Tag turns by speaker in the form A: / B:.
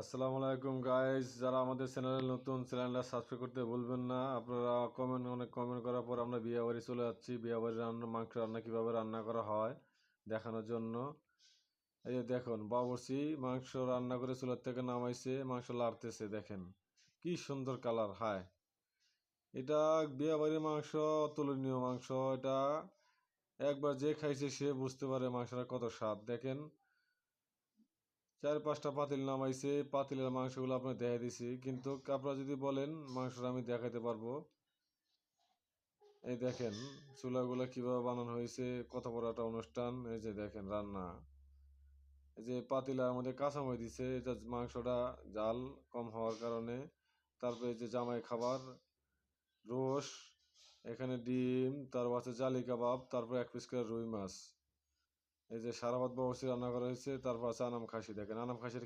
A: আসসালামু আলাইকুম গাইস, যারা আমাদের চ্যানেলে নতুন, চ্যানেলটা সাবস্ক্রাইব করতে ভুলবেন না। আপনারা অনেক কমেন্ট করার পর আমরা বিয়ে বাড়ি চলে যাচ্ছি। বিয়ে বাড়ি মাংস রান্না কীভাবে রান্না করা হয় দেখানোর জন্য। এই যে দেখুন, বাবুর্চি মাংস রান্না করে চুলার থেকে নামাইছে, মাংস লাড়তেছে। দেখেন কি সুন্দর কালার। হায়, এটা বিয়ে বাড়ির মাংস, অতুলনীয় মাংস। এটা একবার যে খাইছে সে বুঝতে পারে মাংসটা কত স্বাদ। দেখেন 4-5টা পাতিল নামাইছে, পাতিলের মাংসগুলো আপনার দেখা দিছি, কিন্তু আপনারা যদি বলেন মাংসটা আমি দেখাতে পারবো। এই দেখেন চুলাগুলো কিভাবে বানানো হয়েছে, কত বড় একটা অনুষ্ঠান। এই যে দেখেন রান্না, এই যে পাতিলার মধ্যে কাঁচামরিচ দিছে, এটা মাংসটা জাল কম হওয়ার কারণে। তারপরে যে জামাই খাবার, রোস, এখানে ডিম, তারপর আছে জালি কাবাব, তারপর 1 পিস করে রুই মাছ। এই যে সারাবাদ বাবুর্চি রান্না করা হয়েছে। তারপর আছে আনাম খাসি। দেখেন আনাম খাসির